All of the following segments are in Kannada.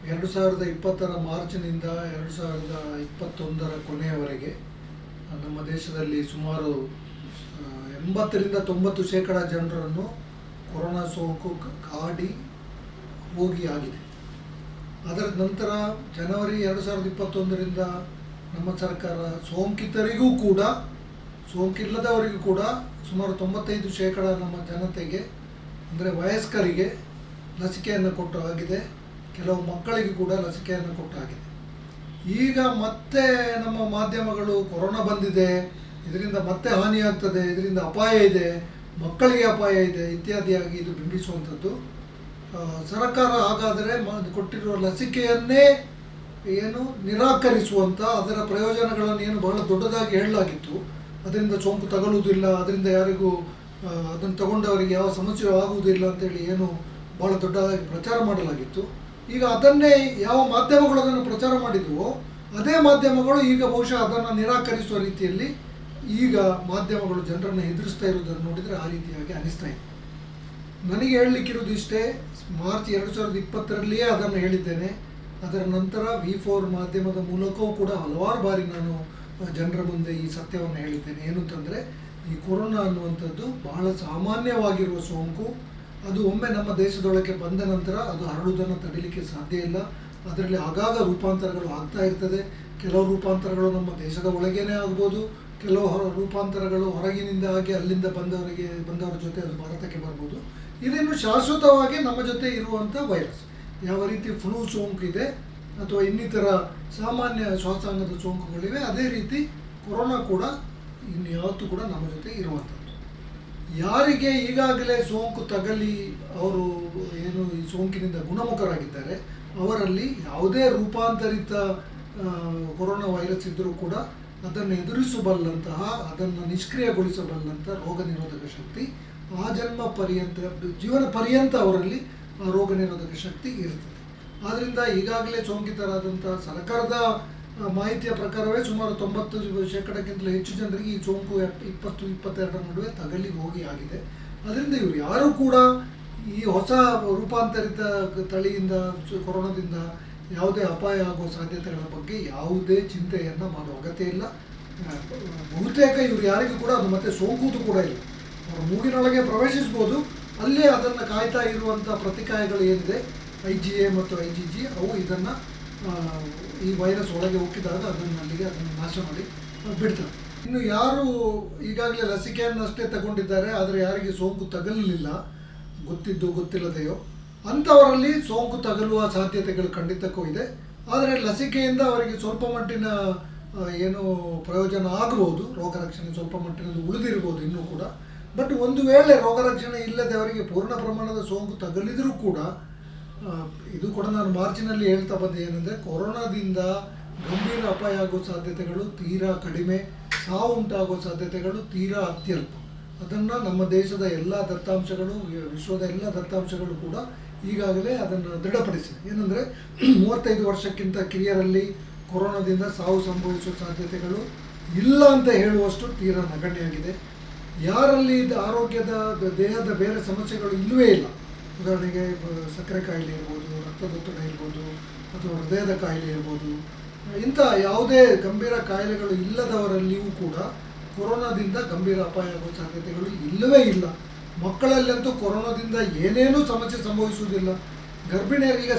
2020 ಮಾರ್ಚ್ನಿಂದ 2021 ಕೊನೆಯವರೆಗೆ ನಮ್ಮ ದೇಶದಲ್ಲಿ ಸುಮಾರು 80ರಿಂದ 90% ಜನರನ್ನು ಕೊರೋನಾ ಸೋಂಕು ಕಾಡಿ ಹೋಗಿ ಆಗಿದೆ. ಅದರ ನಂತರ ಜನವರಿ 2021ರಿಂದ ನಮ್ಮ ಸರ್ಕಾರ ಸೋಂಕಿತರಿಗೂ ಕೂಡ ಸೋಂಕಿಲ್ಲದವರಿಗೂ ಕೂಡ ಸುಮಾರು 95% ನಮ್ಮ ಜನತೆಗೆ ಅಂದರೆ ವಯಸ್ಕರಿಗೆ ಲಸಿಕೆಯನ್ನು ಕೊಟ್ಟು ಆಗಿದೆ. ಕೆಲವು ಮಕ್ಕಳಿಗೆ ಕೂಡ ಲಸಿಕೆಯನ್ನು ಕೊಟ್ಟಾಗಿದೆ. ಈಗ ಮತ್ತೆ ನಮ್ಮ ಮಾಧ್ಯಮಗಳು ಕೊರೋನಾ ಬಂದಿದೆ, ಇದರಿಂದ ಮತ್ತೆ ಹಾನಿಯಾಗ್ತದೆ, ಇದರಿಂದ ಅಪಾಯ ಇದೆ, ಮಕ್ಕಳಿಗೆ ಅಪಾಯ ಇದೆ ಇತ್ಯಾದಿಯಾಗಿ ಇದು ಬಿಂಬಿಸುವಂಥದ್ದು. ಸರ್ಕಾರ ಹಾಗಾದರೆ ಕೊಟ್ಟಿರುವ ಲಸಿಕೆಯನ್ನೇ ಏನು ನಿರಾಕರಿಸುವಂಥ, ಅದರ ಪ್ರಯೋಜನಗಳನ್ನು ಏನು ಬಹಳ ದೊಡ್ಡದಾಗಿ ಹೇಳಲಾಗಿತ್ತು, ಅದರಿಂದ ಸೋಂಕು ತಗಲುವುದಿಲ್ಲ, ಅದರಿಂದ ಯಾರಿಗೂ ಅದನ್ನು ತಗೊಂಡವರಿಗೆ ಯಾವ ಸಮಸ್ಯೆ ಆಗುವುದಿಲ್ಲ ಅಂತೇಳಿ ಏನು ಭಾಳ ದೊಡ್ಡದಾಗಿ ಪ್ರಚಾರ ಮಾಡಲಾಗಿತ್ತು. ಈಗ ಅದನ್ನೇ ಯಾವ ಮಾಧ್ಯಮಗಳು ಅದನ್ನು ಪ್ರಚಾರ ಮಾಡಿದವೋ ಅದೇ ಮಾಧ್ಯಮಗಳು ಈಗ ಬಹುಶಃ ಅದನ್ನು ನಿರಾಕರಿಸುವ ರೀತಿಯಲ್ಲಿ ಈಗ ಮಾಧ್ಯಮಗಳು ಜನರನ್ನು ಹೆದರಿಸ್ತಾ ಇರೋದನ್ನು ನೋಡಿದರೆ ಆ ರೀತಿಯಾಗಿ ಅನಿಸ್ತಾ ಇದೆ. ನನಗೆ ಹೇಳಲಿಕ್ಕಿರೋದು ಇಷ್ಟೇ, ಮಾರ್ಚ್ 2020ರಲ್ಲಿಯೇ ಅದನ್ನು ಹೇಳಿದ್ದೇನೆ. ಅದರ ನಂತರ V4 ಮಾಧ್ಯಮದ ಮೂಲಕವೂ ಕೂಡ ಹಲವಾರು ಬಾರಿ ನಾನು ಜನರ ಮುಂದೆ ಈ ಸತ್ಯವನ್ನು ಹೇಳಿದ್ದೇನೆ. ಏನು ಅಂತಂದರೆ, ಈ ಕೊರೋನಾ ಅನ್ನುವಂಥದ್ದು ಬಹಳ ಸಾಮಾನ್ಯವಾಗಿರುವ ಸೋಂಕು. ಅದು ಒಮ್ಮೆ ನಮ್ಮ ದೇಶದೊಳಗೆ ಬಂದ ನಂತರ ಅದು ಹರಡುವುದನ್ನು ತಡಿಲಿಕ್ಕೆ ಸಾಧ್ಯ ಇಲ್ಲ. ಅದರಲ್ಲಿ ಆಗಾಗ ರೂಪಾಂತರಗಳು ಆಗ್ತಾ ಇರ್ತದೆ. ಕೆಲವು ರೂಪಾಂತರಗಳು ನಮ್ಮ ದೇಶದ ಒಳಗೇನೆ ಆಗ್ಬೋದು, ಕೆಲವು ರೂಪಾಂತರಗಳು ಹೊರಗಿನಿಂದ ಆಗಿ ಅಲ್ಲಿಂದ ಬಂದವರ ಜೊತೆ ಅದು ಭಾರತಕ್ಕೆ ಬರ್ಬೋದು. ಇದೇನು ಶಾಶ್ವತವಾಗಿ ನಮ್ಮ ಜೊತೆ ಇರುವಂಥ ವೈರಸ್. ಯಾವ ರೀತಿ ಫ್ಲೂ ಸೋಂಕು ಇದೆ ಅಥವಾ ಇನ್ನಿತರ ಸಾಮಾನ್ಯ ಶ್ವಾಸಾಂಗದ ಸೋಂಕುಗಳಿವೆ, ಅದೇ ರೀತಿ ಕೊರೋನಾ ಕೂಡ ಇನ್ಯಾವತ್ತೂ ಕೂಡ ನಮ್ಮ ಜೊತೆ ಇರುವಂಥದ್ದು. ಯಾರಿಗೆ ಈಗಾಗಲೇ ಸೋಂಕು ತಗಲಿ ಅವರು ಏನು ಈ ಸೋಂಕಿನಿಂದ ಗುಣಮುಖರಾಗಿದ್ದಾರೆ, ಅವರಲ್ಲಿ ಯಾವುದೇ ರೂಪಾಂತರಿತ ಕೊರೋನಾ ವೈರಸ್ ಇದ್ದರೂ ಕೂಡ ಅದನ್ನು ಎದುರಿಸಬಲ್ಲಂತಹ, ಅದನ್ನು ನಿಷ್ಕ್ರಿಯಗೊಳಿಸಬಲ್ಲಂಥ ರೋಗ ನಿರೋಧಕ ಶಕ್ತಿ ಜೀವನ ಪರ್ಯಂತ ಅವರಲ್ಲಿ ಆ ರೋಗ ನಿರೋಧಕ ಶಕ್ತಿ ಇರ್ತದೆ. ಆದ್ದರಿಂದ ಈಗಾಗಲೇ ಸೋಂಕಿತರಾದಂಥ ಸರ್ಕಾರದ ಮಾಹಿತಿಯ ಪ್ರಕಾರವೇ ಸುಮಾರು 90%ಕ್ಕಿಂತಲೂ ಹೆಚ್ಚು ಜನರಿಗೆ ಈ ಸೋಂಕು 20-22 ನಡುವೆ ತಗಲಿ ಹೋಗಿ ಆಗಿದೆ. ಅದರಿಂದ ಇವರು ಯಾರೂ ಕೂಡ ಈ ಹೊಸ ರೂಪಾಂತರಿತ ತಳಿಯಿಂದ ಕೊರೋನಾದಿಂದ ಯಾವುದೇ ಅಪಾಯ ಆಗುವ ಸಾಧ್ಯತೆಗಳ ಬಗ್ಗೆ ಯಾವುದೇ ಚಿಂತೆಯನ್ನು ಮಾಡುವ ಅಗತ್ಯ ಇಲ್ಲ. ಬಹುತೇಕ ಇವರು ಯಾರಿಗೂ ಕೂಡ ಅದು ಮತ್ತೆ ಸೋಂಕುವುದು ಕೂಡ ಇಲ್ಲ. ಅವರು ಮೂಗಿನೊಳಗೆ ಪ್ರವೇಶಿಸ್ಬೋದು, ಅಲ್ಲೇ ಅದನ್ನು ಕಾಯ್ತಾ ಇರುವಂಥ ಪ್ರತಿಕಾಯಗಳು ಏನಿದೆ IgA ಮತ್ತು IgG, ಅವು ಇದನ್ನು ಈ ವೈರಸ್ ಒಳಗೆ ಹೋಗಿದಾಗ ಅದನ್ನು ನಾಶ ಮಾಡಿ ಬಿಡ್ತಾರೆ. ಇನ್ನು ಯಾರು ಈಗಾಗಲೇ ಲಸಿಕೆಯನ್ನು ಅಷ್ಟೇ ತಗೊಂಡಿದ್ದಾರೆ, ಆದರೆ ಯಾರಿಗೆ ಸೋಂಕು ತಗಲಲಿಲ್ಲ, ಗೊತ್ತಿದ್ದು ಗೊತ್ತಿಲ್ಲದೆಯೋ ಅಂಥವರಲ್ಲಿ ಸೋಂಕು ತಗಲುವ ಸಾಧ್ಯತೆಗಳು ಖಂಡಿತಕ್ಕೂ ಇದೆ. ಆದರೆ ಲಸಿಕೆಯಿಂದ ಅವರಿಗೆ ಸ್ವಲ್ಪ ಮಟ್ಟಿನ ಏನು ಪ್ರಯೋಜನ ಆಗಬಹುದು, ರೋಗ ರಕ್ಷಣೆ ಸ್ವಲ್ಪ ಮಟ್ಟಿನಲ್ಲಿ ಉಳಿದಿರ್ಬೋದು ಇನ್ನೂ ಕೂಡ. ಬಟ್ ಒಂದು ವೇಳೆ ರೋಗ ರಕ್ಷಣೆ ಇಲ್ಲದೆ ಅವರಿಗೆ ಪೂರ್ಣ ಪ್ರಮಾಣದ ಸೋಂಕು ತಗಲಿದರೂ ಕೂಡ ಇದು ಕೂಡ ನಾನು ಮಾರ್ಚಿನಲ್ಲಿ ಹೇಳ್ತಾ ಬಂದೆ, ಏನಂದರೆ ಕೊರೋನಾದಿಂದ ಗಂಭೀರ ಅಪಾಯ ಆಗುವ ಸಾಧ್ಯತೆಗಳು ತೀರಾ ಕಡಿಮೆ, ಸಾವು ಉಂಟಾಗುವ ಸಾಧ್ಯತೆಗಳು ತೀರಾ ಅತ್ಯಲ್ಪ. ಅದನ್ನು ನಮ್ಮ ದೇಶದ ಎಲ್ಲ ದತ್ತಾಂಶಗಳು, ವಿಶ್ವದ ಎಲ್ಲ ದತ್ತಾಂಶಗಳು ಕೂಡ ಈಗಾಗಲೇ ಅದನ್ನು ದೃಢಪಡಿಸಿದೆ. ಏನಂದರೆ 35 ವರ್ಷಕ್ಕಿಂತ ಕಿರಿಯರಲ್ಲಿ ಕೊರೋನಾದಿಂದ ಸಾವು ಸಂಭವಿಸುವ ಸಾಧ್ಯತೆಗಳು ಇಲ್ಲ ಅಂತ ಹೇಳುವಷ್ಟು ತೀರಾ ನಗಣ್ಯಾಗಿದೆ. ಯಾರಲ್ಲಿ ಆರೋಗ್ಯದ ದೇಹದ ಬೇರೆ ಸಮಸ್ಯೆಗಳು ಇಲ್ಲವೇ ಇಲ್ಲ, ಉದಾಹರಣೆಗೆ ಸಕ್ಕರೆ ಕಾಯಿಲೆ ಇರ್ಬೋದು, ರಕ್ತದೊತ್ತಡ ಇರ್ಬೋದು, ಅಥವಾ ಹೃದಯದ ಕಾಯಿಲೆ ಇರ್ಬೋದು, ಇಂಥ ಯಾವುದೇ ಗಂಭೀರ ಕಾಯಿಲೆಗಳು ಇಲ್ಲದವರಲ್ಲಿಯೂ ಕೂಡ ಕೊರೋನಾದಿಂದ ಗಂಭೀರ ಅಪಾಯ ಆಗುವ ಸಾಧ್ಯತೆಗಳು ಇಲ್ಲವೇ ಇಲ್ಲ. ಮಕ್ಕಳಲ್ಲಂತೂ ಕೊರೋನಾದಿಂದ ಏನೇನೂ ಸಮಸ್ಯೆ ಸಂಭವಿಸುವುದಿಲ್ಲ. ಗರ್ಭಿಣಿಯರಿಗೆ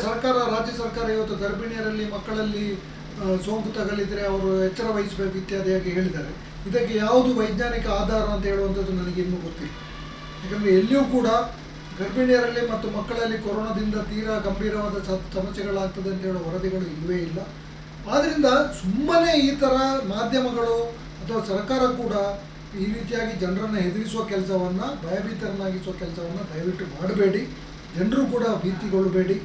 ರಾಜ್ಯ ಸರ್ಕಾರ ಇವತ್ತು ಗರ್ಭಿಣಿಯರಲ್ಲಿ ಮಕ್ಕಳಲ್ಲಿ ಸೋಂಕು ತಗಲಿದರೆ ಅವರು ಎಚ್ಚರ ವಹಿಸಬೇಕು ಇತ್ಯಾದಿಯಾಗಿ ಹೇಳಿದ್ದಾರೆ. ಇದಕ್ಕೆ ಯಾವುದು ವೈಜ್ಞಾನಿಕ ಆಧಾರ ಅಂತ ಹೇಳುವಂಥದ್ದು ನನಗೆ ಇನ್ನೂ ಗೊತ್ತಿಲ್ಲ. ಯಾಕಂದರೆ ಎಲ್ಲಿಯೂ ಕೂಡ ಗರ್ಭಿಣಿಯರಲ್ಲಿ ಮತ್ತು ಮಕ್ಕಳಲ್ಲಿ ಕೊರೋನಾದಿಂದ ತೀರಾ ಗಂಭೀರವಾದ ಸಮಸ್ಯೆಗಳಾಗ್ತದೆ ಅಂತ ಹೇಳೋ ವರದಿಗಳು ಇಲ್ಲವೇ ಇಲ್ಲ. ಆದ್ದರಿಂದ ಸುಮ್ಮನೆ ಈ ಥರ ಮಾಧ್ಯಮಗಳು ಅಥವಾ ಸರ್ಕಾರ ಕೂಡ ಈ ರೀತಿಯಾಗಿ ಜನರನ್ನು ಹೆದರಿಸುವ ಕೆಲಸವನ್ನು, ಭಯಭೀತರನ್ನಾಗಿಸುವ ಕೆಲಸವನ್ನು ದಯವಿಟ್ಟು ಮಾಡಬೇಡಿ. ಜನರು ಕೂಡ ಭೀತಿಗೊಳ್ಳಬೇಡಿ.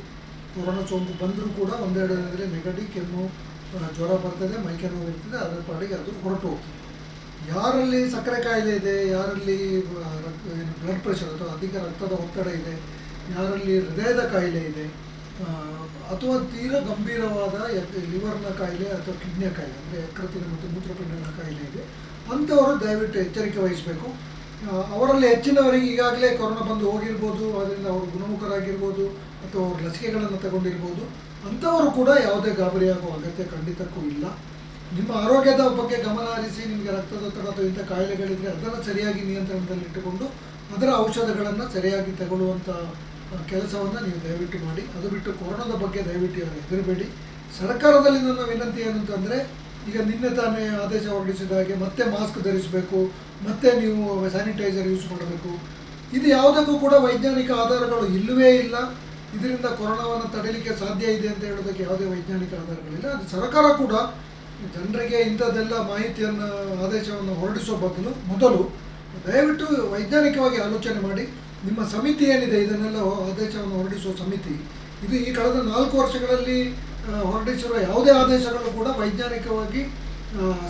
ಕೊರೋನಾ ಸೋಂಕು ಬಂದರೂ ಕೂಡ ಒಂದೆರಡು ದಿನದಲ್ಲಿ ನೆಗಡಿ, ಕೆಮ್ಮು, ಜ್ವರ ಬರ್ತದೆ, ಮೈಕೈ ನೋವು ಇರ್ತದೆ, ಅದರ ಪಾಡಿಗೆ ಅದು ಹೊರಟು ಹೋಗ್ತದೆ. ಯಾರಲ್ಲಿ ಸಕ್ಕರೆ ಕಾಯಿಲೆ ಇದೆ, ಯಾರಲ್ಲಿ ಬ್ಲಡ್ ಪ್ರೆಷರ್ ಅಥವಾ ಅಧಿಕ ರಕ್ತದ ಒತ್ತಡ ಇದೆ, ಯಾರಲ್ಲಿ ಹೃದಯದ ಕಾಯಿಲೆ ಇದೆ, ಅಥವಾ ತೀರಾ ಗಂಭೀರವಾದ ಲಿವರ್ನ ಕಾಯಿಲೆ ಅಥವಾ ಕಿಡ್ನಿಯ ಕಾಯಿಲೆ ಅಂದರೆ ಯಕೃತ್ತಿನ ಮತ್ತು ಮೂತ್ರಪಿಂಡಗಳ ಕಾಯಿಲೆ ಇದೆ, ಅಂಥವರು ದಯವಿಟ್ಟು ಎಚ್ಚರಿಕೆ ವಹಿಸಬೇಕು. ಅವರಲ್ಲಿ ಹೆಚ್ಚಿನವರಿಗೆ ಈಗಾಗಲೇ ಕೊರೋನಾ ಬಂದು ಹೋಗಿರ್ಬೋದು, ಅದರಿಂದ ಅವರು ಗುಣಮುಖರಾಗಿರ್ಬೋದು, ಅಥವಾ ಅವರು ಲಸಿಕೆಗಳನ್ನು ತಗೊಂಡಿರ್ಬೋದು, ಅಂಥವರು ಕೂಡ ಯಾವುದೇ ಗಾಬರಿಯಾಗುವ ಅಗತ್ಯ ಖಂಡಿತಕ್ಕೂ ಇಲ್ಲ. ನಿಮ್ಮ ಆರೋಗ್ಯದ ಬಗ್ಗೆ ಗಮನ ಹರಿಸಿ, ನಿಮಗೆ ರಕ್ತದೊತ್ತಡ ಅಥವಾ ಇಂಥ ಕಾಯಿಲೆಗಳಿದ್ದರೆ ಅದನ್ನು ಸರಿಯಾಗಿ ನಿಯಂತ್ರಣದಲ್ಲಿಟ್ಟುಕೊಂಡು ಅದರ ಔಷಧಗಳನ್ನು ಸರಿಯಾಗಿ ತಗೊಳ್ಳುವಂಥ ಕೆಲಸವನ್ನು ನೀವು ದಯವಿಟ್ಟು ಮಾಡಿ. ಅದು ಬಿಟ್ಟು ಕೊರೋನಾದ ಬಗ್ಗೆ ದಯವಿಟ್ಟು ಹೆದರಬೇಡಿ. ಸರ್ಕಾರದಲ್ಲಿ ನನ್ನ ವಿನಂತಿ ಏನು ಅಂತಂದರೆ, ಈಗ ನಿನ್ನೆ ತಾನೇ ಆದೇಶ ಹೊರಡಿಸಿದ ಹಾಗೆ ಮತ್ತೆ ಮಾಸ್ಕ್ ಧರಿಸಬೇಕು, ಮತ್ತೆ ನೀವು ಸ್ಯಾನಿಟೈಸರ್ ಯೂಸ್ ಮಾಡಬೇಕು. ಇದು ಯಾವುದಕ್ಕೂ ಕೂಡ ವೈಜ್ಞಾನಿಕ ಆಧಾರಗಳು ಇಲ್ಲವೇ ಇಲ್ಲ. ಇದರಿಂದ ಕೊರೋನಾವನ್ನು ತಡೆಯಲಿಕ್ಕೆ ಸಾಧ್ಯ ಇದೆ ಅಂತ ಹೇಳೋದಕ್ಕೆ ಯಾವುದೇ ವೈಜ್ಞಾನಿಕ ಆಧಾರಗಳಿಲ್ಲ. ಅದು ಸರ್ಕಾರ ಕೂಡ ಜನರಿಗೆ ಇಂಥದ್ದೆಲ್ಲ ಮಾಹಿತಿಯನ್ನು, ಆದೇಶವನ್ನು ಹೊರಡಿಸೋ ಮೊದಲು ದಯವಿಟ್ಟು ವೈಜ್ಞಾನಿಕವಾಗಿ ಆಲೋಚನೆ ಮಾಡಿ. ನಿಮ್ಮ ಸಮಿತಿ ಏನಿದೆ, ಇದನ್ನೆಲ್ಲ ಆದೇಶವನ್ನು ಹೊರಡಿಸುವ ಸಮಿತಿ, ಇದು ಈ ಕಳೆದ 4 ವರ್ಷಗಳಲ್ಲಿ ಹೊರಡಿಸಿರುವ ಯಾವುದೇ ಆದೇಶಗಳು ಕೂಡ ವೈಜ್ಞಾನಿಕವಾಗಿ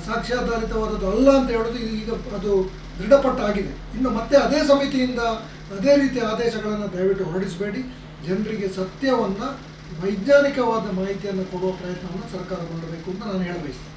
ಸಾಕ್ಷ್ಯಾಧಾರಿತವಾದದ್ದು ಅಲ್ಲ ಅಂತ ಹೇಳೋದು ಈಗ ಅದು ದೃಢಪಟ್ಟಾಗಿದೆ. ಇನ್ನು ಮತ್ತೆ ಅದೇ ಸಮಿತಿಯಿಂದ ಅದೇ ರೀತಿಯ ಆದೇಶಗಳನ್ನು ದಯವಿಟ್ಟು ಹೊರಡಿಸಬೇಡಿ. ಜನರಿಗೆ ಸತ್ಯವನ್ನು, ವೈಜ್ಞಾನಿಕವಾದ ಮಾಹಿತಿಯನ್ನು ಕೊಡುವ ಪ್ರಯತ್ನವನ್ನು ಸರ್ಕಾರ ಮಾಡಬೇಕು ಅಂತ ನಾನು ಹೇಳಬಯಸ್ತೇನೆ.